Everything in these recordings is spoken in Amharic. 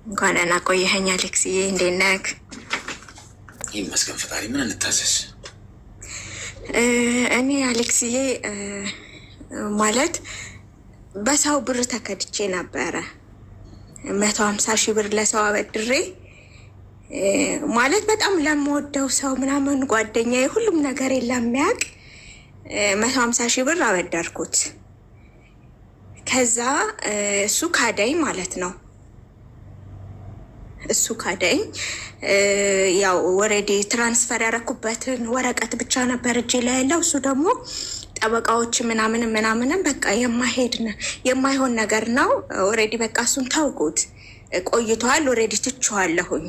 እንኳን ደህና ቆየኸኝ አሌክስዬ፣ እንዴት ነህ? ይመስገን ፈጣሪ። ምን እንታዘዝ? እኔ አሌክስዬ ማለት በሰው ብር ተከድቼ ነበረ 150,000 ብር ለሰው አበድሬ ማለት በጣም ለምወደው ሰው ምናምን ጓደኛዬ ሁሉም ነገር ለሚያውቅ 150,000 ብር አበደርኩት። ከዛ እሱ ካደኝ ማለት ነው። እሱ ካደኝ ያው ወሬዲ ትራንስፈር ያረኩበትን ወረቀት ብቻ ነበር እጄ ላይ ያለው። እሱ ደግሞ ጠበቃዎች ምናምንም በቃ የማይሆን ነገር ነው። ወሬዲ በቃ እሱን ታውቁት ቆይቷል። ወሬዲ ትቼዋለሁኝ።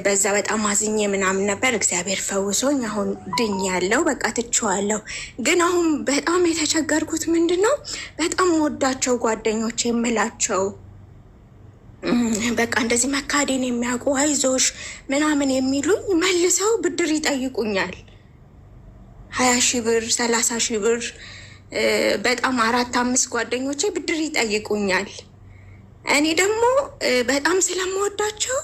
በዛ በጣም አዝኜ ምናምን ነበር። እግዚአብሔር ፈውሶኝ አሁን ድኝ ያለው በቃ ትቼዋለሁ። ግን አሁን በጣም የተቸገርኩት ምንድን ነው፣ በጣም ወዳቸው ጓደኞች የምላቸው በቃ እንደዚህ መካዴን የሚያውቁ አይዞሽ ምናምን የሚሉኝ መልሰው ብድር ይጠይቁኛል። 20,000 ብር 30,000 ብር በጣም 4-5 ጓደኞቼ ብድር ይጠይቁኛል። እኔ ደግሞ በጣም ስለምወዳቸው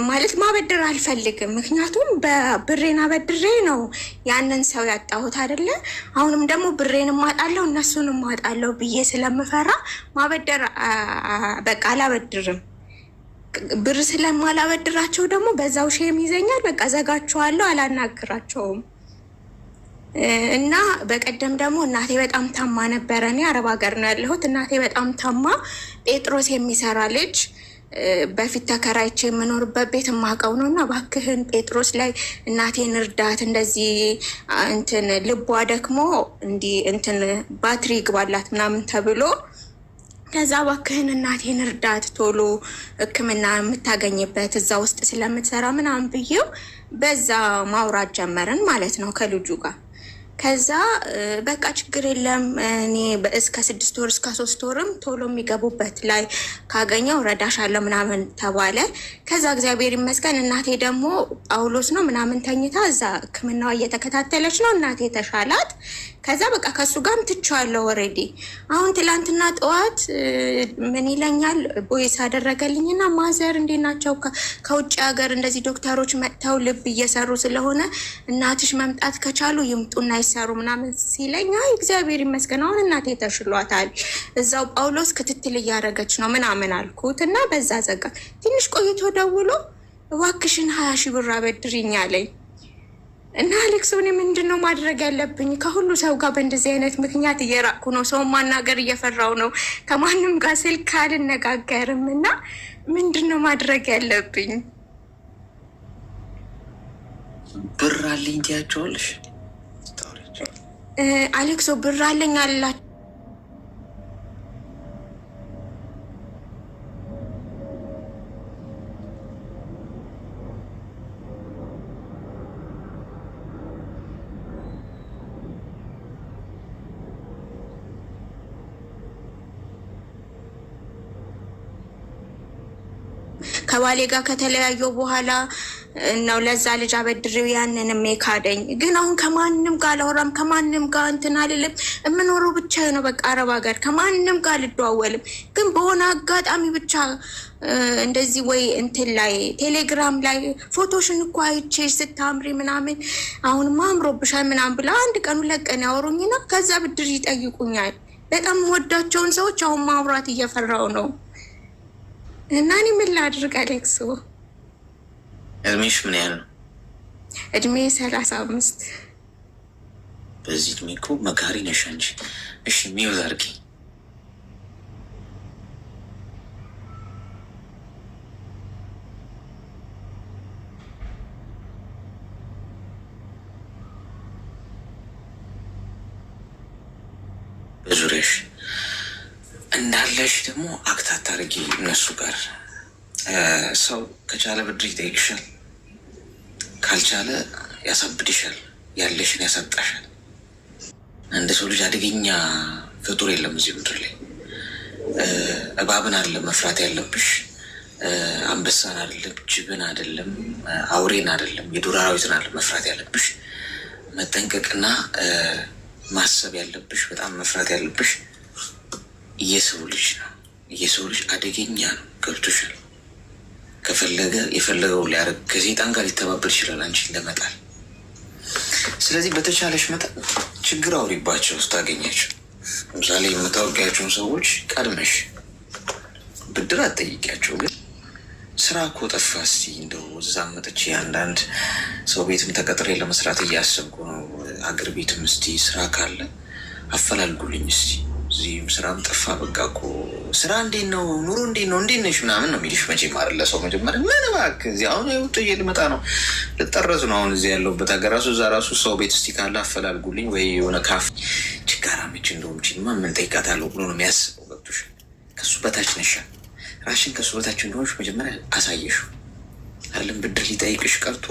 ማለት ማበደር አልፈልግም። ምክንያቱም በብሬን አበድሬ ነው ያንን ሰው ያጣሁት አይደለ? አሁንም ደግሞ ብሬን ማጣለው እነሱንም ማጣለው ብዬ ስለምፈራ ማበደር በቃ አላበድርም። ብር ስለማላበድራቸው ደግሞ በዛው ሼም ይዘኛል። በቃ ዘጋቸዋለሁ፣ አላናግራቸውም። እና በቀደም ደግሞ እናቴ በጣም ታማ ነበረ። እኔ አረብ ሀገር ነው ያለሁት። እናቴ በጣም ታማ ጴጥሮስ የሚሰራ ልጅ በፊት ተከራይቼ የምኖርበት ቤት የማውቀው ነው እና እባክህን ጴጥሮስ ላይ እናቴን እርዳት፣ እንደዚህ እንትን ልቧ ደክሞ እንዲህ እንትን ባትሪ ይግባላት ምናምን ተብሎ ከዛ እባክህን እናቴን እርዳት ቶሎ ሕክምና የምታገኝበት እዛ ውስጥ ስለምትሰራ ምናምን ብዬው በዛ ማውራት ጀመርን ማለት ነው ከልጁ ጋር። ከዛ በቃ ችግር የለም እኔ እስከ 6 ወር እስከ 3 ወርም ቶሎ የሚገቡበት ላይ ካገኘው ረዳሻለሁ ምናምን ተባለ። ከዛ እግዚአብሔር ይመስገን እናቴ ደግሞ ጳውሎስ ነው ምናምን ተኝታ እዛ ህክምናዋ እየተከታተለች ነው። እናቴ ተሻላት። ከዛ በቃ ከሱ ጋርም ትቼዋለሁ ኦልሬዲ። አሁን ትላንትና ጠዋት ምን ይለኛል ቦይስ አደረገልኝና ማዘር እንዴት ናቸው? ከውጭ ሀገር እንደዚህ ዶክተሮች መጥተው ልብ እየሰሩ ስለሆነ እናትሽ መምጣት ከቻሉ ይምጡና ይሰሩ ምናምን ሲለኝ አይ እግዚአብሔር ይመስገን አሁን እናቴ ተሽሏታል፣ እዛው ጳውሎስ ክትትል እያደረገች ነው ምናምን አልኩት እና በዛ ዘጋ። ትንሽ ቆይቶ ደውሎ እባክሽን 20,000 ብር አበድሪኝ አለኝ። እና አሌክስ እኔ ምንድን ነው ማድረግ ያለብኝ? ከሁሉ ሰው ጋር በእንደዚህ አይነት ምክንያት እየራቅኩ ነው። ሰው ማናገር እየፈራው ነው። ከማንም ጋር ስልክ አልነጋገርም። እና ምንድን ነው ማድረግ ያለብኝ? ብር አለኝ ትያቸዋለሽ? አሌክሶ ብር አለኝ አላቸው። ከባሌ ጋር ከተለያዩ በኋላ ነው ለዛ ልጅ አበድሬው ያንንም የካደኝ። ግን አሁን ከማንም ጋር አላወራም፣ ከማንም ጋር እንትን አልልም። የምኖረው ብቻ ነው በቃ አረብ ሀገር፣ ከማንም ጋር አልደዋወልም። ግን በሆነ አጋጣሚ ብቻ እንደዚህ ወይ እንትን ላይ ቴሌግራም ላይ ፎቶሽን እኮ አይቼሽ ስታምሪ ምናምን አሁንማ አምሮብሻል ምናምን ብላ 1 ቀን 2 ቀን ያወሩኝና ከዛ ብድር ይጠይቁኛል። በጣም ወዳቸውን ሰዎች አሁን ማውራት እየፈራው ነው። እና እኔ ምን ላድርግ አሌክሶ? እድሜሽ ምን ያህል ነው? እድሜ 35። በዚህ እድሜ እኮ መካሪ ነሽ አንቺ። እሺ ሚውዝ አድርጊ። በዙሪያሽ እንዳለሽ ደግሞ አክት አታርጊ እነሱ ጋር። ሰው ከቻለ ብድር ይጠይቅሻል፣ ካልቻለ ያሳብድሻል፣ ያለሽን ያሳጣሻል። አንድ ሰው ልጅ አደገኛ ፍጡር የለም እዚህ ምድር ላይ። እባብን አይደለም መፍራት ያለብሽ፣ አንበሳን አይደለም፣ ጅብን አይደለም፣ አውሬን አይደለም፣ የዱር አራዊትን አይደለም መፍራት ያለብሽ። መጠንቀቅና ማሰብ ያለብሽ፣ በጣም መፍራት ያለብሽ የሰው ልጅ ነው። የሰው ልጅ አደገኛ ነው። ገብቶሻል? ከፈለገ የፈለገው ሊያደርግ ከሴጣን ጋር ሊተባበር ይችላል አንቺን ለመጣል። ስለዚህ በተቻለሽ መጠን ችግር አውሪባቸው ስታገኛቸው። ለምሳሌ የምታወቂያቸውን ሰዎች ቀድመሽ ብድር አትጠይቂያቸው። ግን ስራ እኮ ጠፋ፣ እስቲ እንደው እዛ መጥቼ አንዳንድ ሰው ቤትም ተቀጥሬ ለመስራት እያሰብኩ ነው፣ አገር ቤትም እስቲ ስራ ካለ አፈላልጉልኝ እስቲ፣ እዚህም ስራም ጠፋ፣ በቃ እኮ ስራ እንዴት ነው፣ ኑሮ እንዴት ነው፣ እንዴት ነሽ ምናምን ነው የሚልሽ። መቼም አይደለ ሰው መጀመሪያ ምን እባክህ እዚህ አሁን ጥዬ ልመጣ ነው፣ ልጠረዝ ነው አሁን እዚህ ያለሁበት ሀገር ራሱ፣ እዛ ራሱ ሰው ቤት እስቲ ካለ አፈላልጉልኝ፣ ወይ የሆነ ካፌ ችጋራ መች እንደሆንችማ ምን ጠይቃታለሁ ብሎ ነው የሚያስበው። ገብቶሽ? ከሱ በታች ነሻ። ራሽን ከሱ በታች እንደሆንሽ መጀመሪያ አሳየሹ። አይደለም ብድር ሊጠይቅሽ ቀርቶ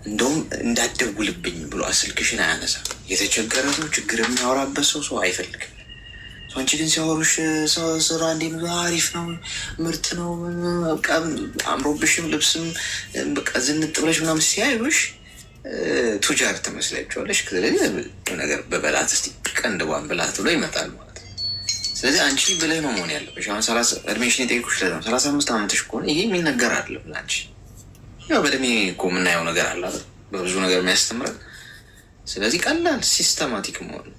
እንደውም እንዳትደውልብኝ ብሎ ስልክሽን አያነሳም። የተቸገረ ሰው ችግር የሚያወራበት ሰው አይፈልግም። አንቺ ግን ሲያወሩሽ ስራ እንዴት ነው፣ አሪፍ ነው፣ ምርጥ ነው፣ በቃ አምሮብሽም ልብስም በቃ ዝንጥ ብለሽ ምናምን ሲያዩሽ ቱጃር ትመስላችኋለሽ። ስለዚህ ነገር በበላት እስቲ ቀንድቧን ብላት ብሎ ይመጣል ማለት ነው። ስለዚህ አንቺ ብለህ ነው መሆን ያለብሽ። አሁን እድሜሽን የጠየኩሽ ለዛ 35 ዓመትሽ ከሆነ ይሄ የሚነገር አይደለም ለአንቺ። ያው በእድሜ እኮ የምናየው ነገር አለ በብዙ ነገር የሚያስተምረን። ስለዚህ ቀላል ሲስተማቲክ መሆን።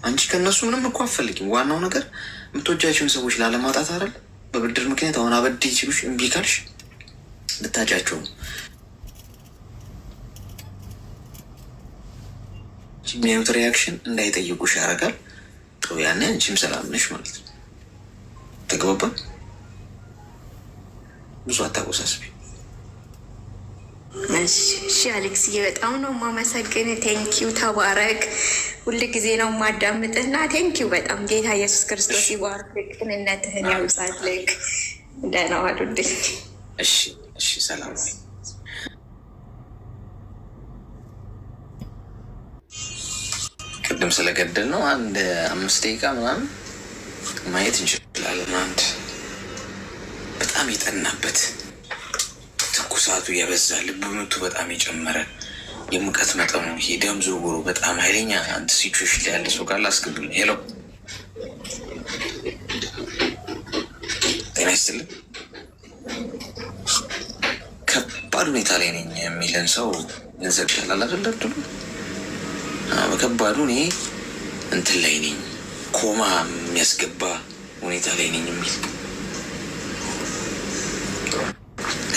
አንቺ ከእነሱ ምንም እኮ አትፈልጊም። ዋናው ነገር የምትወጃቸውን ሰዎች ላለማጣት አይደል? በብድር ምክንያት አሁን አበድ ሲሉሽ እምቢ ካልሽ ልታጫቸው ነው። የሚያዩት ሪያክሽን እንዳይጠይቁሽ ያደርጋል። ያኔ አንቺም ሰላም ነሽ ማለት ነው። ተግባባ። ብዙ አታወሳስቢ። እሺ አሌክስዬ፣ በጣም ነው የማመሰግን። ቴንኪው፣ ተባረክ። ሁል ጊዜ ነው የማዳምጥና ቴንኪው በጣም። ጌታ ኢየሱስ ክርስቶስ ይባርክ፣ ቅንነትህን ያብዛልክ። ደህና ዋሉልኝ። እሺ እሺ፣ ሰላም። ቅድም ስለገደል ነው አንድ 5 ደቂቃ ምናምን ማየት እንችላለን። አንድ በጣም የጠናበት ትኩሳቱ የበዛ ልብ ምቱ በጣም የጨመረ የሙቀት መጠኑ ይሄ ደም ዝውውሩ በጣም ኃይለኛ አንድ ሲቹዌሽን ላይ ያለ ሰው ካለ አስገቡልኝ። ሄሎ፣ ጤና ይስጥልን። ከባድ ሁኔታ ላይ ነኝ የሚለን ሰው እንዘግታል አላደለድሉ። በከባዱ እኔ እንትን ላይ ነኝ፣ ኮማ የሚያስገባ ሁኔታ ላይ ነኝ የሚል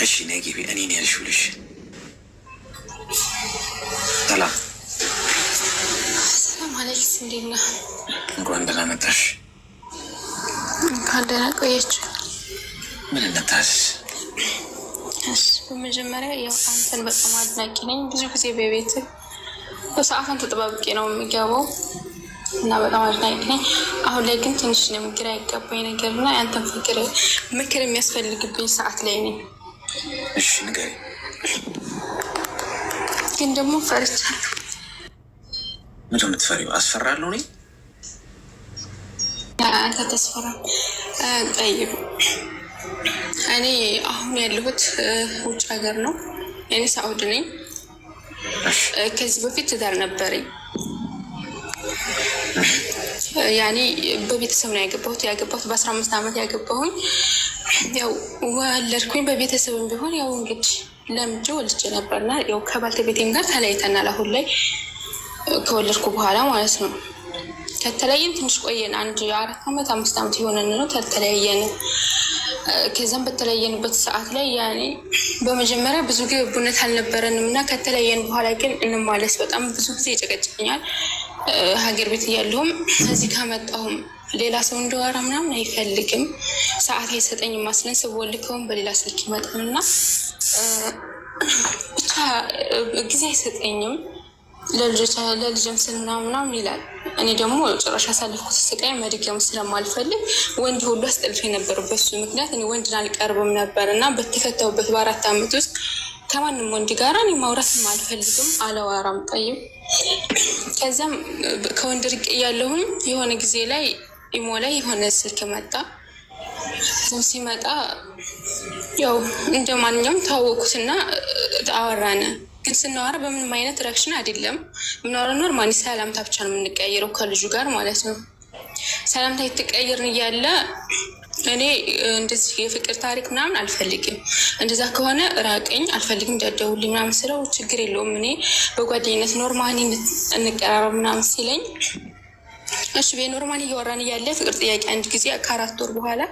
እሺ፣ ነጊቢ እኔን ያልሽው ልሽ ሰላም ሰላም አሌክስ፣ እንዴት ነህ? እንኳን ደህና መጣሽ። እንኳን ደህና ቆየችው። ምን እንታዘዝ? በመጀመሪያ ያው አንተን በጣም አድናቂ ነኝ። ብዙ ጊዜ በቤት በሰዓትን ተጠባብቄ ነው የሚገባው እና በጣም አድናቂ ነኝ። አሁን ላይ ግን ትንሽ ነው ግራ ያጋባኝ ነገር እና ያንተን ምክር የሚያስፈልግብኝ ሰዓት ላይ ነኝ። እሺ ንገሪ። ግን ደግሞ ፈርቻለሁ። ምንድን ነው የምትፈሪው? አስፈራለሁ እኔ? አንተ ተስፈራ። ጠይብ፣ እኔ አሁን ያለሁት ውጭ ሀገር ነው። እኔ ሳኡዲ ነኝ። ከዚህ በፊት ትዳር ነበረኝ። ያኔ በቤተሰብ ነው ያገባሁት በ15 ዓመት ያገባሁኝ። ያው ወለድኩኝ በቤተሰብም ቢሆን ያው እንግዲህ ለምጄ ወልጄ ነበርና ያው ከባልተቤቴም ጋር ተለያይተናል። አሁን ላይ ከወለድኩ በኋላ ማለት ነው። ከተለያየን ትንሽ ቆየን። 4 ዓመት 5 ዓመት የሆነን ነው ተለያየን። ከዛም በተለያየንበት ሰዓት ላይ ያኔ በመጀመሪያ ብዙ ግብቡነት አልነበረንም እና ከተለያየን በኋላ ግን እንማለስ በጣም ብዙ ጊዜ ይጨቀጭኛል። ሀገር ቤት እያለሁም እዚህ ከመጣሁም ሌላ ሰው እንደዋራ ምናምን አይፈልግም። ሰዓት አይሰጠኝም። ማስለን ስወልከውም በሌላ ስልክ ይመጣልና ብቻ ጊዜ አይሰጠኝም። ለልጅም ስል ምናምን ይላል። እኔ ደግሞ ጭራሽ አሳልፍኩት ስቃይ መድገም ስለማልፈልግ ወንድ ሁሉ አስጠልፎ ነበር። በሱ ምክንያት እኔ ወንድን አልቀርብም ነበር እና በተፈታሁበት በ4 ዓመት ውስጥ ከማንም ወንድ ጋር እኔ ማውራትም አልፈልግም፣ አለዋራም። ጠይም ከዚያም ከወንድ ርቅ እያለሁም የሆነ ጊዜ ላይ ኢሞ ላይ የሆነ ስልክ መጣ። ሲመጣ ያው እንደ ማንኛውም ታወቁትና አወራነ። ግን ስናወራ በምንም አይነት ሪአክሽን አይደለም የምናወራው፣ ኖርማሊ ሰላምታ ብቻ ነው የምንቀያየረው ከልጁ ጋር ማለት ነው። ሰላምታ የተቀየርን እያለ እኔ እንደዚህ የፍቅር ታሪክ ምናምን አልፈልግም፣ እንደዛ ከሆነ ራቀኝ፣ አልፈልግም እንዳትደውልኝ ምናምን ስለው ችግር የለውም እኔ በጓደኝነት ኖርማሊ እንቀራረብ ምናምን ሲለኝ እሺ በኖርማሊ እያወራን እያለ ፍቅር ጥያቄ አንድ ጊዜ ከ4 ወር በኋላ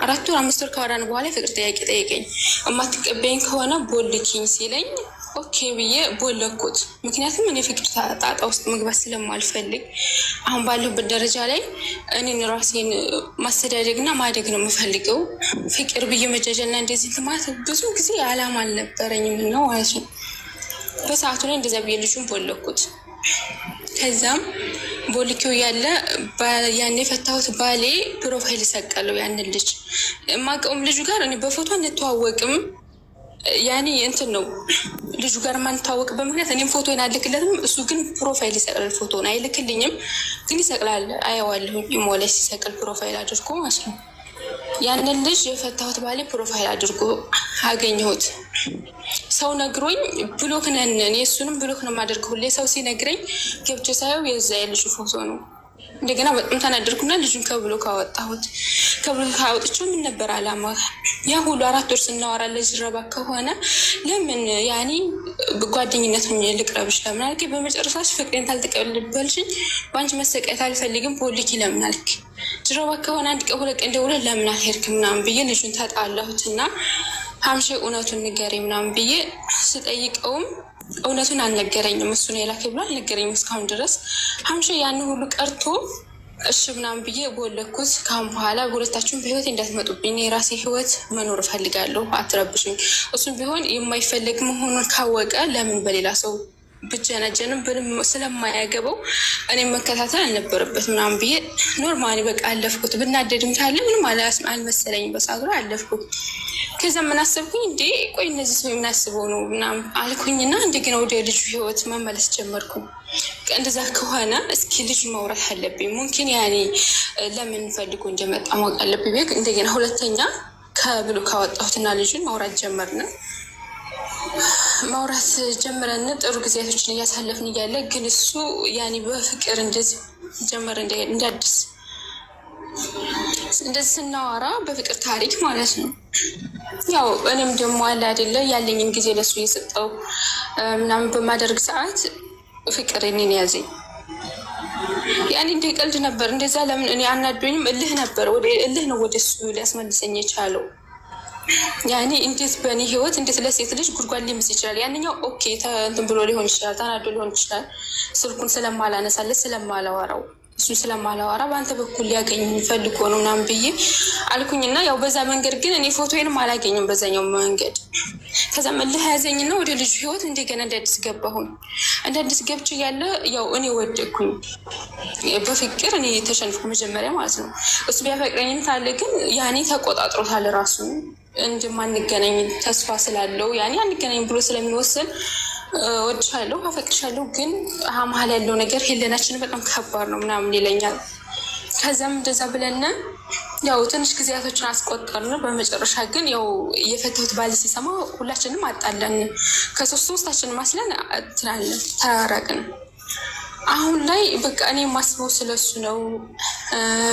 4 ወር 5 ወር ካወራን በኋላ ፍቅር ጥያቄ ጠየቀኝ። እማትቀበይኝ ከሆነ ቦልኪኝ ሲለኝ ኦኬ ብዬ ቦለኩት። ምክንያቱም እኔ ፍቅር ጣጣ ውስጥ መግባት ስለማልፈልግ አሁን ባለሁበት ደረጃ ላይ እኔን ራሴን ማስተዳደግና ማደግ ነው የምፈልገው። ፍቅር ብዬ መጃጀልና እንደዚህ ማለት ብዙ ጊዜ አላማ አልነበረኝም ነው ማለት ነው። በሰዓቱ ላይ እንደዛ ብዬ ልጁን ቦለኩት። ከዛም ቦልኪው ያለ ያኔ የፈታሁት ባሌ ፕሮፋይል ሰቀለው ያንን ልጅ የማውቀውም ልጁ ጋር እኔ በፎቶ እንተዋወቅም ያኔ እንትን ነው ልጁ ጋር ማንተዋወቅበት ምክንያት እኔም ፎቶን አልክለትም፣ እሱ ግን ፕሮፋይል ይሰቅላል። ፎቶን አይልክልኝም ግን ይሰቅላል። አየዋለሁ ኢሞላይ ሲሰቅል ፕሮፋይል አድርጎ ማለት ነው። ያንን ልጅ የፈታሁት ባሌ ፕሮፋይል አድርጎ አገኘሁት። ሰው ነግሮኝ ብሎክ ነን፣ እኔ እሱንም ብሎክ ነው የማደርገው። ሁሌ ሰው ሲነግረኝ ገብቼ ሳየው የዛ የልጁ ፎቶ ነው። እንደገና በጣም ተናደርኩና ልጁን ከብሎክ አወጣሁት። ከብሎክ ካወጥቼው ምን ነበር አላማ? ያ ሁሉ 4 ወር ስናወራ ለጅረባ ከሆነ ለምን ያኔ ጓደኝነት ልቅረብሽ ለምን አልክ? በመጨረሻሽ ፍቅሬን ታልተቀበልሽኝ በአንቺ መሰቃየት አልፈልግም ፖሊኪ ለምን አልክ? ጅረባ ከሆነ 1 ቀን 2 ቀን ደውለህ ለምን አልሄድክም ምናምን ብዬ ልጁን ተጣላሁትና ሀምሼ እውነቱን ንገረኝ ምናምን ብዬ ስጠይቀውም እውነቱን አልነገረኝም። እሱ ነው የላከኝ ብሎ አልነገረኝም እስካሁን ድረስ። ሀምሼ ያን ሁሉ ቀርቶ እሺ ምናምን ብዬ ቦለኩት። ካሁን በኋላ ሁለታችሁም በህይወት እንዳትመጡብኝ፣ የራሴ ህይወት መኖር እፈልጋለሁ፣ አትረብሽኝ። እሱም ቢሆን የማይፈለግ መሆኑን ካወቀ ለምን በሌላ ሰው ብጀነጀንም ስለማያገበው እኔም መከታተል አልነበረበት ምናምን ብዬ ኖርማሊ በቃ አለፍኩት። ብናደድም ካለ ምንም አልመሰለኝም በሰዓቱ ላይ አለፍኩት። ከዛ ምን አሰብኩኝ፣ እንዴ ቆይ እነዚህ ሰው የምናስበው ነው ምናምን አልኩኝና እንደገና ወደ ልጁ ህይወት መመለስ ጀመርኩኝ። እንደዛ ከሆነ እስኪ ልጁ ማውራት አለብኝ፣ ሙምኪን ያኔ ለምን ፈልጎ እንደመጣ ማወቅ አለብኝ። እንደገና ሁለተኛ ከብሎ ካወጣሁትና ልጁን ማውራት ጀመርን። ማውራት ጀምረን ጥሩ ጊዜያቶችን እያሳለፍን እያለ ግን እሱ ያኔ በፍቅር እንደዚህ ጀመረ እንዳዲስ እንደዚህ ስናወራ በፍቅር ታሪክ ማለት ነው። ያው እኔም ደግሞ አለ አይደለ ያለኝን ጊዜ ለሱ እየሰጠው ምናምን በማደርግ ሰዓት ፍቅር እኔን ያዘኝ። ያኔ እንደ ቀልድ ነበር እንደዛ። ለምን እኔ አናዶኝም፣ እልህ ነበር፣ እልህ ነው ወደ እሱ ሊያስመልሰኝ የቻለው። ያኔ እንዴት በእኔ ህይወት እንዴት ለሴት ልጅ ጉድጓድ ሊምስ ይችላል? ያንኛው ኦኬ እንትን ብሎ ሊሆን ይችላል፣ ተናዶ ሊሆን ይችላል። ስልኩን ስለማላነሳለት ስለማላወራው እሱ ስለማላወራ በአንተ በኩል ሊያገኝ ፈልጎ ነው ምናምን ብዬ አልኩኝና ያው በዛ መንገድ ግን እኔ ፎቶዬንም አላገኝም በዛኛው መንገድ። ከዛ እልህ ያዘኝና ወደ ልጁ ህይወት እንደገና እንዳዲስ ገባሁኝ። እንዳዲስ ገብቼ ያለ ያው እኔ ወደኩኝ በፍቅር እኔ ተሸንፍኩ መጀመሪያ ማለት ነው። እሱ ቢያፈቅረኝም ታለ ግን ያኔ ተቆጣጥሮታል ራሱ እንደማንገናኝ ተስፋ ስላለው ያኔ አንገናኝ ብሎ ስለሚወስን ወድሻለሁ አፈቅርሻለሁ ግን መሀል ያለው ነገር ሄለናችን በጣም ከባድ ነው ምናምን ይለኛል። ከዛም እንደዛ ብለን ያው ትንሽ ጊዜያቶችን አስቆጠርን። በመጨረሻ ግን ያው የፈታሁት ባል ሲሰማ ሁላችንም አጣለን። ከሶስታችን ማስለን ትላለን ተራራቅን። አሁን ላይ በቃ እኔ ማስበው ስለሱ ነው።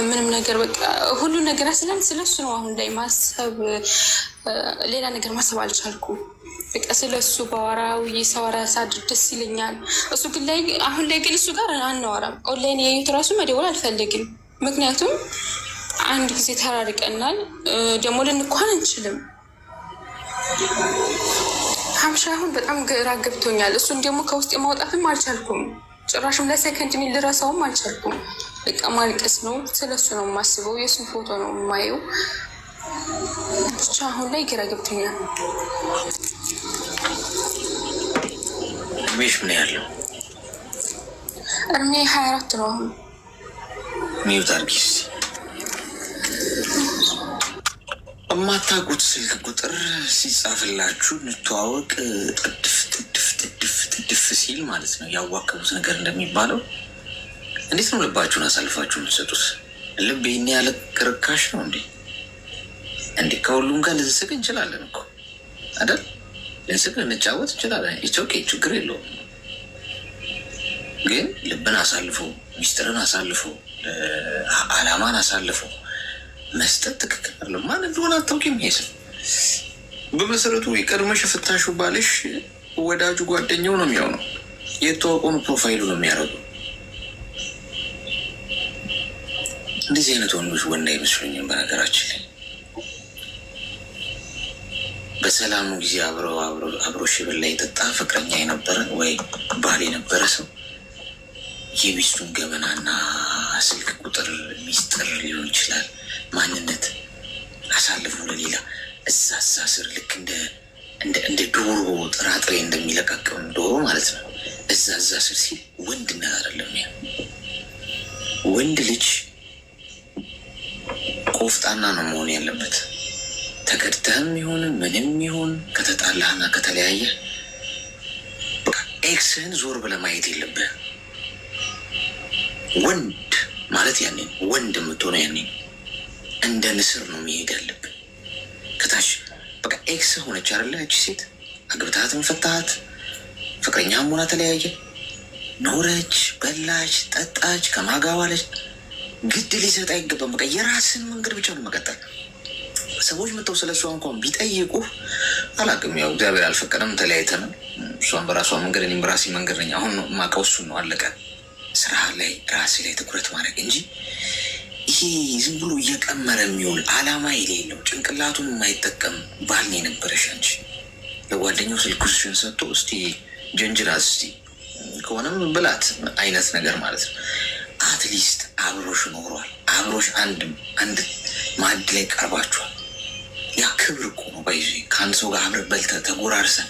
ምንም ነገር በቃ ሁሉ ነገር አስለን ስለሱ ነው። አሁን ላይ ማሰብ ሌላ ነገር ማሰብ አልቻልኩም። በቃ ስለሱ ባወራው የሰወራ ሳድር ደስ ይለኛል። እሱ ግን ላይ አሁን ላይ ግን እሱ ጋር አናወራም። ኦንላይን የዩት ራሱ መደወል አልፈልግም። ምክንያቱም አንድ ጊዜ ተራርቀናል፣ ደግሞ ልንኳን አንችልም። ሀምሻ አሁን በጣም ግራ ገብቶኛል። እሱን ደግሞ ከውስጥ ማውጣትም አልቻልኩም። ጭራሽም ለሰከንድ ልረሳውም አልቻልኩም። በቃ ማልቀስ ነው። ስለሱ ነው የማስበው። የእሱን ፎቶ ነው የማየው። ብቻ አሁን ላይ ግራ ገብቶኛል። እድሜሽ ምን ያለው? እድሜ 24 ነው። አሁን ሚዩት አድርጊ። የማታውቁት ስልክ ቁጥር ሲጻፍላችሁ እንተዋወቅ ጥድፍ ሲል ማለት ነው ያዋከቡት ነገር እንደሚባለው። እንዴት ነው ልባችሁን አሳልፋችሁ የምትሰጡት? ልብ ይህን ያለ ቅርካሽ ነው እንዴ? እንዴ ከሁሉም ጋር ልንስቅ እንችላለን እኮ አይደል? ልንስቅ ልንጫወት እንችላለን። ኢትዮኬ ችግር የለውም። ግን ልብን አሳልፎ ሚስጥርን አሳልፎ አላማን አሳልፎ መስጠት ትክክል አለ። ማን እንደሆነ አታውቂም። ይሄ ሰው በመሰረቱ የቀድመሽ ፍታሹ ባልሽ ወዳጁ ጓደኛው ነው የሚሆነው። የተዋወቁን ፕሮፋይሉ ነው የሚያደርገው። እንደዚህ አይነት ወንዶች ወንድ አይመስሉኝም። በነገራችን ላይ በሰላሙ ጊዜ አብሮ ሽብል ላይ የጠጣ ፍቅረኛ የነበረ ወይ ባል የነበረ ሰው የሚስቱን ገበናና ስልክ ቁጥር ሚስጥር ሊሆን ይችላል ማንነት አሳልፎ ለሌላ እዛ ስር ልክ እንደ ዶሮ ጥራጥሬ እንደሚለቃቀም ዶሮ ማለት ነው። እዛ ስር ሲል ወንድነት አይደለም። ያ ወንድ ልጅ ቆፍጣና ነው መሆን ያለበት። ተከድተህም ይሁን ምንም ይሁን ከተጣላህና ከተለያየ ኤክስህን ዞር ብለህ ማየት የለብህ። ወንድ ማለት ያኔ ወንድ የምትሆነው ያኔ እንደ ንስር ነው መሄድ ያለብህ። ከታች በቃ ኤክስ ሆነች አይደለ? እቺ ሴት አግብታትም ፈታሃት፣ ፍቅረኛም ሆና ተለያየ፣ ኖረች፣ በላች፣ ጠጣች፣ ከማጋባለች ግድ ሊሰጥ አይገባም። በቃ የራስን መንገድ ብቻ ነው መቀጠል። ሰዎች መጥተው ስለ እሷ እንኳን ቢጠይቁ አላውቅም፣ ያው እግዚአብሔር አልፈቀደም፣ ተለያይተናል። እሷን በራሷ መንገድ እኔም በራሴ መንገድ ነኝ። አሁን ነው የማውቀው፣ እሱን ነው አለቀ። ስራ ላይ ራሴ ላይ ትኩረት ማድረግ እንጂ ይሄ ዝም ብሎ እየቀመረ የሚውል አላማ የሌለው ጭንቅላቱን የማይጠቀም ባል ነው የነበረሽ አንቺ። ለጓደኛው ስልክሽን ሰጥቶ እስቲ ጀንጅናት እስቲ ከሆነም ብላት አይነት ነገር ማለት ነው። አትሊስት አብሮሽ ኖሯል። አብሮሽ አንድ ማዕድ ላይ ቀርባችኋል። ያ ክብር እኮ ነው። ባይዞ ከአንድ ሰው ጋር አብረህ በልተህ ተጎራርሰህ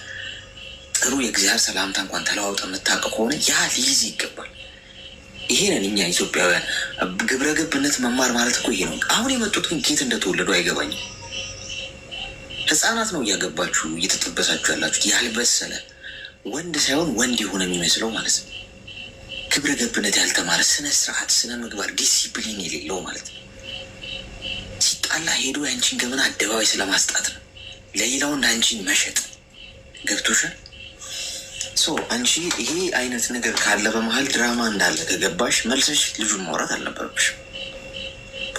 ጥሩ የእግዚአብሔር ሰላምታ እንኳን ተለዋውጠ የምታውቅ ከሆነ ያ ሊይዝ ይገባል። ይሄንን እኛ ኢትዮጵያውያን ግብረ ገብነት መማር ማለት እኮ ይሄ ነው። አሁን የመጡት ግን ኬት እንደተወለዱ አይገባኝም። ህፃናት ነው እያገባችሁ እየተጠበሳችሁ ያላችሁት። ያልበሰለ ወንድ ሳይሆን ወንድ የሆነ የሚመስለው ማለት ነው። ግብረ ገብነት ያልተማረ ስነ ስርዓት፣ ስነ ምግባር፣ ዲሲፕሊን የሌለው ማለት ነው። ሲጣላ ሄዶ የአንቺን ገበና አደባባይ ስለማስጣት ነው። ለሌላው እንደ አንቺን መሸጥ ገብቶሻል። አንቺ ይሄ አይነት ነገር ካለ በመሀል ድራማ እንዳለ ከገባሽ መልሰሽ ልጁን ማውራት አልነበረብሽ።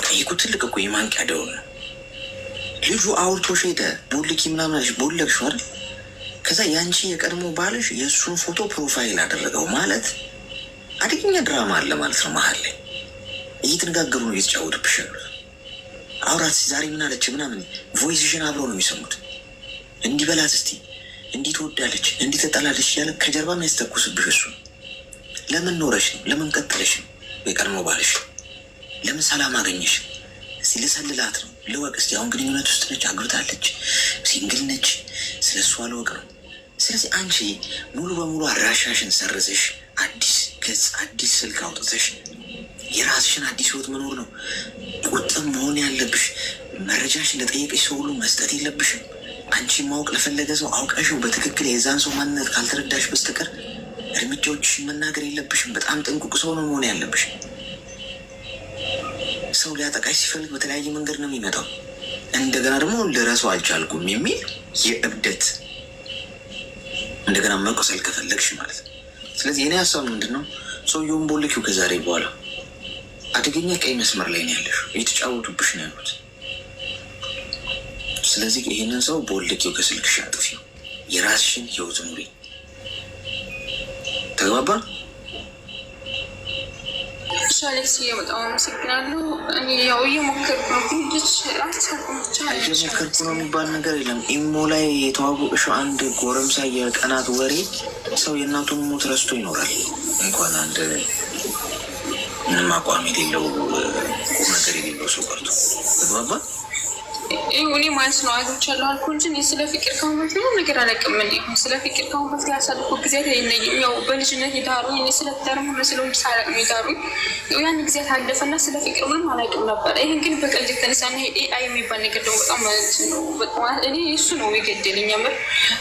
ይህ እኮ ትልቅ እኮ የማንቂያ ደውል ነው። ልጁ አውርቶሽ ሄደ ቦልኪ ምናምናሽ ቦለቅሽ አይደል? ከዛ የአንቺ የቀድሞ ባልሽ የእሱን ፎቶ ፕሮፋይል አደረገው ማለት አደገኛ ድራማ አለ ማለት ነው። መሀል ላይ እየተነጋገሩ ነው እየተጫወቱብሽ ያሉት። አውራት ዛሬ ምን አለች ምናምን ቮይስሽን አብረው ነው የሚሰሙት። እንዲበላት እስቲ እንዲህ ትወዳለች እንዲህ ተጠላለች እያለ ከጀርባ የሚያስተኩስብሽ እሱ። ለምን ኖረሽ ነው? ለምን ቀጥለሽ ነው? የቀድሞ ባልሽ ለምን ሰላም አገኘሽ? እስቲ ልሰልላት ነው ልወቅ እስቲ። አሁን ግንኙነት ውስጥ ነች፣ አግብታለች፣ ሲንግል ነች፣ ስለ እሷ ልወቅ ነው። ስለዚህ አንቺ ሙሉ በሙሉ አድራሻሽን ሰርዘሽ አዲስ ገጽ አዲስ ስልክ አውጥተሽ የራስሽን አዲስ ህይወት መኖር ነው ቁጥብ መሆን ያለብሽ። መረጃሽን ለጠየቀሽ ሰው ሁሉ መስጠት የለብሽም። አንቺ ማወቅ ለፈለገ ሰው አውቀሽው በትክክል የዛን ሰው ማንነት ካልተረዳሽ በስተቀር እርምጃዎችሽን መናገር የለብሽም። በጣም ጥንቁቅ ሰው ነው መሆን ያለብሽ። ሰው ሊያጠቃሽ ሲፈልግ በተለያየ መንገድ ነው የሚመጣው። እንደገና ደግሞ ልረሳው አልቻልኩም የሚል የእብደት እንደገና መቆሰል ከፈለግሽ ማለት ነው። ስለዚህ የኔ ሀሳብ ምንድን ነው? ሰውየውን ቦልኪው። ከዛሬ በኋላ አደገኛ ቀይ መስመር ላይ ነው ያለሽ፣ እየተጫወቱብሽ ነው ያሉት። ስለዚህ ይህንን ሰው ቦልኪው፣ ከስልክሽ አጥፊው፣ የራስሽን ህይወት ኑሪ። ተግባባ? ሻሌክስ በጣም አመሰግናለሁ። እኔ ያው እየሞከርኩ ነው፣ ግን እየሞከርኩ ነው የሚባል ነገር የለም። ኢሞ ላይ የተዋወቅሽው አንድ ጎረምሳ የቀናት ወሬ ሰው የእናቱን ሞት ረስቶ ይኖራል። እንኳን አንድ ምንም አቋም የሌለው ቁም ነገር የሌለው ሰው ቀርቶ። ተግባባ? እኔ ማለት ነው አግብቻለሁ አልኩ እንጂ እኔ ስለ ፍቅር ካሁን በፊት ምንም ነገር አላውቅም። እንዲሁም ስለ ፍቅር ካሁን በፊት ያሳልኩ ጊዜያት የለኝም። ያው በልጅነት የዳሩኝ እኔ ስለ ትዳር ሆነ ስለ ወንድ ሳላውቅም የዳሩኝ ያን ጊዜያት አለፈና ስለ ፍቅር ምንም አላውቅም ነበር። ይህን ግን በቀልድ የተነሳና ኤአይ የሚባል ነገር ደግሞ በጣም እኔ እሱ ነው የገደለኝ። ምር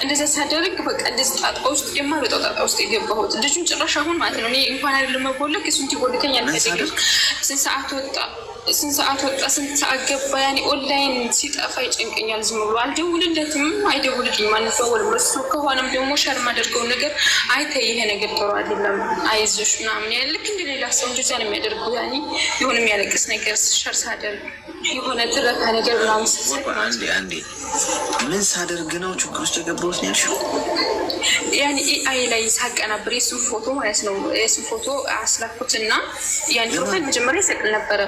እንደዛ ሳደርግ በቃ እንደዚህ ጣጣ ውስጥ የማልወጣው ጣጣ ውስጥ የገባሁት ልጁን ጭራሽ አሁን ማለት ነው እኔ እንኳን አይደለም መቦለክ እሱ እንዲቦልከኝ አልፈልግም። ስንት ሰዓት ወጣ ስንት ሰዓት ወጣ ስንት ሰዓት ገባ። ያኔ ኦንላይን ሲጠፋ ይጨንቀኛል። ዝም ብሎ አልደውልለትም፣ አይደውልልኝም፣ አንደዋወልም። እሱ ከሆነም ደግሞ ሸር ማደርገውን ነገር አይተይ ይሄ ነገር ጥሩ አይደለም አይዞሽ ምናምን ያለ ልክ እንደሌላ ሰው እንደዛ ነው የሚያደርጉ። ያኔ የሆነ የሚያለቅስ ነገር ሸር ሳደርግ የሆነ ትረካ ነገር ምናምን አንዴ ምን ሳደርግ ነው ችግር ውስጥ የገባሁት ነው ያልሽው? ያኔ ኤአይ ላይ ሳቀናብር የሱን ፎቶ ማለት ነው። የሱን ፎቶ አስላኩትና ያን ፕሮፋይል መጀመሪያ ይሰቅል ነበረ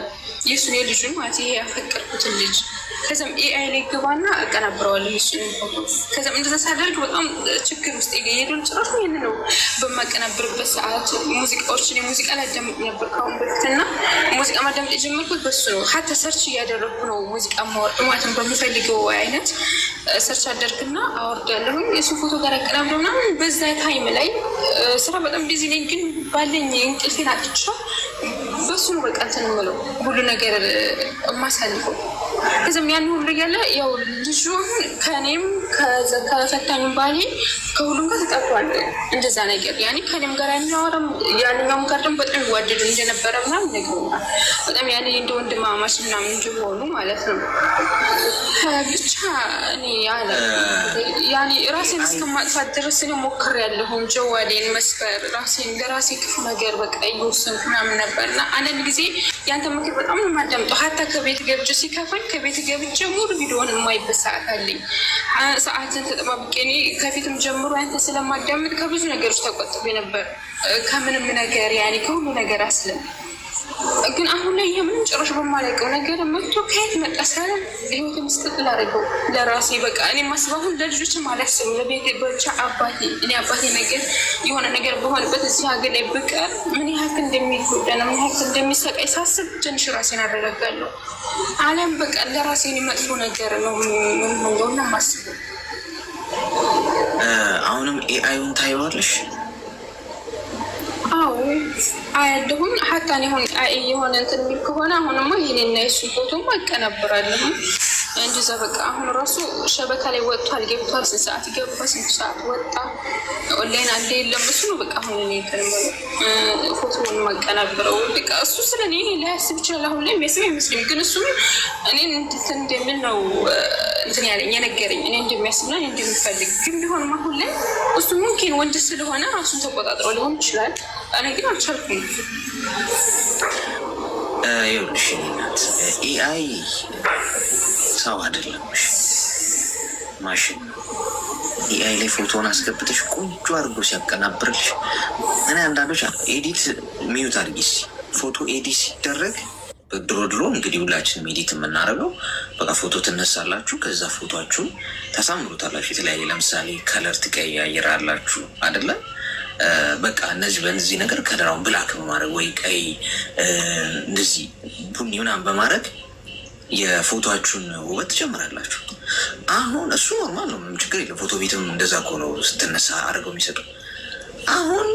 የሱን የልጁን ማለት ይሄ ያፈቀርኩትን ልጅ። ከዛም ኤአይ ላይ ገባና አቀናብረዋለሁ የሱን ፎቶ። ከዛም እንደዛ ሳደርግ በጣም ችግር ውስጥ የሄዱን ጭራሽ ይህን ነው። በማቀናብርበት ሰዓት ሙዚቃዎችን የሙዚቃ ላዳምጥ ነበር ካሁን በፊትና ሙዚቃ ማዳምጥ የጀመርኩት በሱ ነው። ሀታ ሰርች እያደረግኩ ነው ሙዚቃ ማወርድ ማለት ነው። በምፈልገው አይነት ሰርች አደርግና አወርዳለሁኝ የሱን ፎቶ ጋር አቀናብረው ምናምን። በዛ ታይም ላይ ስራ በጣም ቢዚ ነኝ፣ ግን ባለኝ እንቅልፌን አጥቻ በሱ ነው በቃ እንትን የምለው ሁሉ ነገር የማሳልፈው። ከዚም ያን ሁሉ እያለ ያው ልጁ ከእኔም ከፈታኙም ባሌ ከሁሉም ጋር ተጣጥቷል። እንደዛ ነገር ያኔ ከእኔም ጋር የሚያወራም ያንኛውም ጋር ደግሞ በጣም ይዋደዱ እንደነበረ ምናምን ነግሮኛል። በጣም ያኔ እንደ ወንድማማች ምናምን እንደሆኑ ማለት ነው። ብቻ እኔ ያኔ ራሴን እስከማጥፋት ድረስ እኔ ሞክሬያለሁኝ። ጀዋሌን መስበር ራሴን ለራሴ ክፉ ነገር በቃ እየወሰንኩ ምናምን ነበርና አንዳንድ ጊዜ ያንተ ምክር በጣም ነው የማዳምጠው። ሀታ ከቤት ገብቼ ሲከፋኝ ከቤት ገብቼ ሙሉ ቪዲዮን የማይበት ሰዓት አለኝ። ሰዓትን ተጠባብቄ እኔ ከፊትም ጀምሮ ያንተ ስለማዳምጥ ከብዙ ነገሮች ተቆጥቤ ነበር። ከምንም ነገር ያኔ ከሁሉ ነገር አስለም። ግን አሁን ላይ የምንም ጭራሽ በማላውቀው ነገር መጥቶ ከየት መጣ ሳለ ህይወት ምስቅልቅል አደረገው ለራሴ። በቃ እኔ ማስባሁን ለልጆችም አላስብም ለቤት ብቻ አባቴ እኔ አባቴ ነገር የሆነ ነገር በሆነበት እዚህ ሀገር ላይ ብቀር ምን ያህል እንደሚጎዳና ምን ያህል እንደሚሰቃይ ሳስብ ትንሽ ራሴን አረጋጋለሁ። አለም በቃ ለራሴ መጥፎ ነገር ነው ምንሆነውና ማስበው። አሁንም ኤአይውን ታይዋለሽ? አዎ አያለሁም። ሀታ ሆን የሆነ እንትን የሚል ከሆነ አሁንማ ይህኔና የሱ ፎቶም አቀናብራለሁ እንደዛ በቃ። አሁን ራሱ ሸበካ ላይ ወጥቷል ገብቷል። ስንት ሰዓት ገባ ስንት ሰዓት ወጣ ኦንላይን አለ የለም እሱ ነው በቃ። አሁን እኔ ፎቶውን ማቀናብረው በቃ እሱ ስለ እኔ ላያስብ ይችላል። አሁን ላይ የሚያስብ አይመስልም፣ ግን እሱ እኔን እንትን እንደምን ነው እንትን ያለኝ የነገረኝ እኔ እንደሚያስብና እኔ እንደሚፈልግ። ግን ቢሆንም አሁን ላይ እሱ ሙምኪን ወንድ ስለሆነ ራሱን ተቆጣጥሮ ሊሆን ይችላል። እኔ ግን አልቻልኩም። ይኸውልሽ እናት ኤአይ ሰው አይደለም፣ ማሽን ነው። ኤአይ ላይ ፎቶውን አስገብተሽ ቆንጆ አድርጎ ሲያቀናብርልሽ እኔ አንዳንዶች ኤዲት ሚዩት አድርጊስ ፎቶ ኤዲት ሲደረግ ድሮ እንግዲህ ሁላችንም ኤዲት የምናደርገው በቃ ፎቶ ትነሳላችሁ፣ ከዛ ፎቶችሁን ታሳምሩታላችሁ። የተለያየ ለምሳሌ ከለር ትቀያየራላችሁ አይደለም? በቃ እነዚህ በእነዚህ ነገር ከለራውን ብላክ በማድረግ ወይ ቀይ እንደዚህ ቡኒ ምናምን በማድረግ የፎቶችሁን ውበት ትጨምራላችሁ። አሁን እሱ ኖርማል ነው፣ ምንም ችግር የለም። ፎቶ ቤትም እንደዛ እኮ ነው ስትነሳ አድርገው የሚሰጡ። አሁን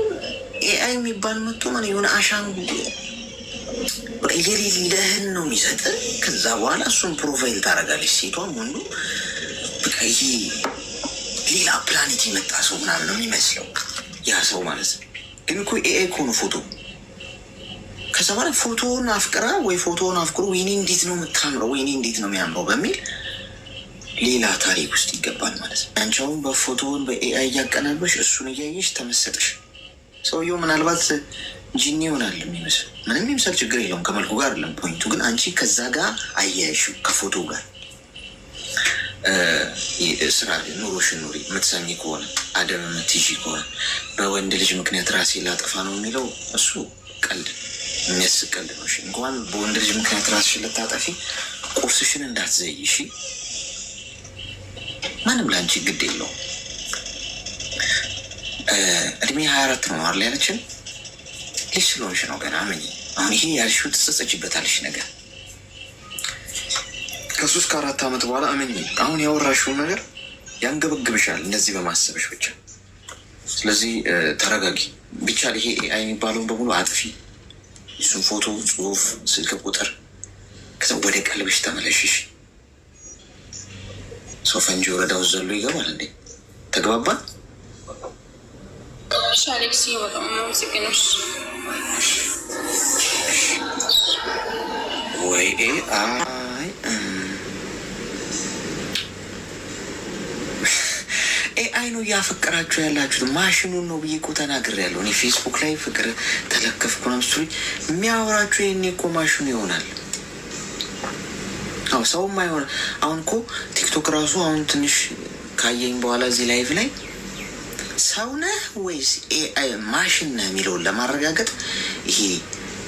ኤአይ የሚባል መጥቶ ማለት የሆነ አሻንጉሊት የሌለህን ነው የሚሰጥ። ከዛ በኋላ እሱን ፕሮፋይል ታደርጋለች ሴቷም ወንዱ። በቃ ይሄ ሌላ ፕላኔት የመጣ ሰው ምናምን ነው የሚመስለው ያ ሰው ማለት ነው። ግን እኮ ኤአይ እኮ ነው ፎቶ። ከዛ በኋላ ፎቶውን አፍቅራ ወይ ፎቶውን አፍቅሮ ወይኔ እንዴት ነው የምታምረው ወይኔ እንዴት ነው የሚያምረው በሚል ሌላ ታሪክ ውስጥ ይገባል ማለት ነው። አንቻውን በፎቶውን በኤአይ እያቀናበሽ እሱን እያየሽ ተመሰጠሽ። ሰውየው ምናልባት ጂኒ ይሆናል የሚመስል ምንም ይምሰል ችግር የለውም። ከመልኩ ጋር አይደለም ፖይንቱ። ግን አንቺ ከዛ ጋር አያያሹ ከፎቶ ጋር ስራ ኑሮሽን ኑሪ። የምትሰሚ ከሆነ አደብ የምትይዢ ከሆነ በወንድ ልጅ ምክንያት ራሴ ላጠፋ ነው የሚለው እሱ ቀልድ የሚያስቅ ቀልድ ነው። እንኳን በወንድ ልጅ ምክንያት ራስሽን ልታጠፊ ቁርስሽን እንዳትዘይ እሺ። ማንም ለአንቺ ግድ የለውም። እድሜ 24 ነው አይደል ያለችን? ልጅ ስለሆንሽ ነው ገና አመኝ። አሁን ይሄ ያልሽው ትጸጸችበታለሽ ነገር ከ3 ከ4 ዓመት በኋላ አመኝ። አሁን ያወራሽውን ነገር ያንገበግብሻል እንደዚህ በማሰብሽ ብቻ። ስለዚህ ተረጋጊ። ቢቻል ይሄ ኤአይ የሚባለውን በሙሉ አጥፊ። እሱን ፎቶ፣ ጽሁፍ፣ ስልክ ቁጥር ከዛ ወደ ቀልብሽ ተመለሽሽ። ሰው ፈንጂ ወረዳ ውስጥ ዘሎ ይገባል እንዴ? ተግባባን? ሻሌክሲ በጣም ነው ወይ ኤአይ ነው እያፈቀራችሁ ያላችሁት። ማሽኑን ነው ብዬ እኮ ተናግሬያለሁ። እኔ ፌስቡክ ላይ ፍቅር ተለከፍኩ ነው ምስሉ የሚያወራችሁ። ይሄኔ እኮ ማሽኑ ይሆናል። አዎ ሰውም አይሆን። አሁን እኮ ቲክቶክ ራሱ አሁን ትንሽ ካየኝ በኋላ እዚህ ላይቭ ላይ ሰው ነህ ወይስ ኤአይ ማሽን ነህ የሚለውን ለማረጋገጥ ይሄ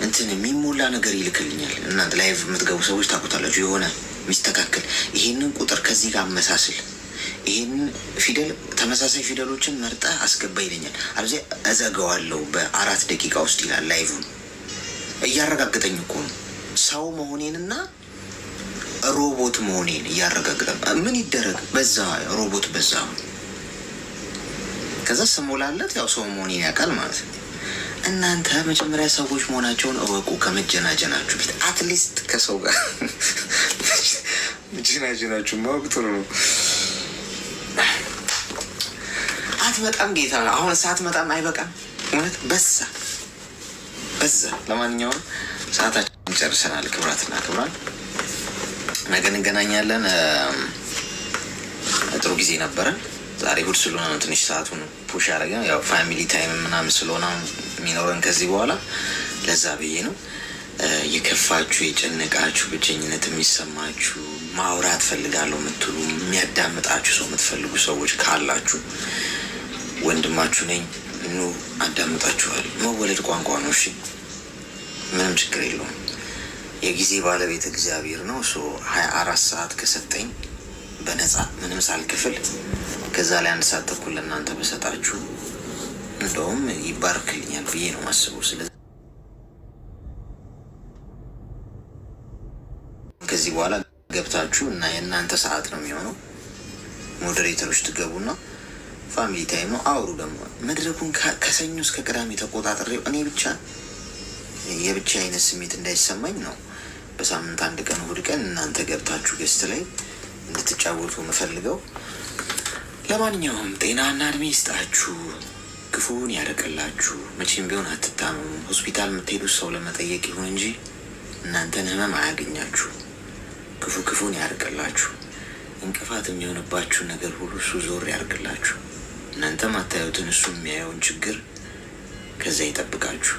እንትን የሚሞላ ነገር ይልክልኛል። እናንተ ላይቭ የምትገቡ ሰዎች ታውቁታላችሁ። የሆነ የሚስተካከል ይሄንን ቁጥር ከዚህ ጋር አመሳስል፣ ይሄንን ፊደል ተመሳሳይ ፊደሎችን መርጠ አስገባ ይለኛል። አለዚያ እዘጋዋለሁ በ4 ደቂቃ ውስጥ ይላል። ላይቭም እያረጋገጠኝ እኮ ነው ሰው መሆኔንና ሮቦት መሆኔን እያረጋገጠ። ምን ይደረግ በዛ ሮቦት በዛ ከዛ ስሞላለት ያው ሰው መሆኔን ያውቃል ማለት ነው። እናንተ መጀመሪያ ሰዎች መሆናቸውን እወቁ ከመጀናጀናችሁ ፊት። አትሊስት ከሰው ጋር መጀናጀናችሁ ማወቅ ጥሩ ነው። አትመጣም ጌታ አሁን ሰዓት መጣም አይበቃም። እውነት በዛ። ለማንኛውም ሰዓታችን ጨርሰናል። ክብራትና ክብራን ነገ እንገናኛለን። ጥሩ ጊዜ ነበረን። ዛሬ እሑድ ስለሆነ ነው ትንሽ ሰዓቱን ፑሽ ያደረገ። ያው ፋሚሊ ታይም ምናምን ስለሆነ የሚኖረን ከዚህ በኋላ ለዛ ብዬ ነው። የከፋችሁ የጨነቃችሁ ብቸኝነት የሚሰማችሁ ማውራት ፈልጋለሁ የምትሉ የሚያዳምጣችሁ ሰው የምትፈልጉ ሰዎች ካላችሁ ወንድማችሁ ነኝ። ኑ አዳምጣችኋል። መወለድ ቋንቋ ነው። እሺ ምንም ችግር የለውም። የጊዜ ባለቤት እግዚአብሔር ነው። 24 ሰዓት ከሰጠኝ በነፃ ምንም ሳልክፍል ከዛ ላይ 1 ሰዓት ተኩል ለእናንተ በሰጣችሁ እንደውም ይባርክልኛል ብዬ ነው ማስበው። ስለዚህ ከዚህ በኋላ ገብታችሁ እና የእናንተ ሰዓት ነው የሚሆነው። ሞዴሬተሮች ትገቡና ፋሚሊ ታይም ነው አውሩ። ደግሞ መድረኩን ከሰኞ እስከ ቅዳሜ ተቆጣጥሬው እኔ ብቻ የብቻ አይነት ስሜት እንዳይሰማኝ ነው በሳምንት 1 ቀን እሑድ ቀን እናንተ ገብታችሁ ገስት ላይ እንድትጫወቱ የምፈልገው። ለማንኛውም ጤናና እድሜ ይስጣችሁ፣ ክፉን ያደርቅላችሁ። መቼም ቢሆን አትታመሙ። ሆስፒታል የምትሄዱት ሰው ለመጠየቅ ይሁን እንጂ እናንተን ህመም አያገኛችሁ። ክፉን ያደርቅላችሁ። እንቅፋት የሚሆንባችሁ ነገር ሁሉ እሱ ዞር ያደርግላችሁ። እናንተ ማታዩትን እሱ የሚያየውን ችግር ከዛ ይጠብቃችሁ።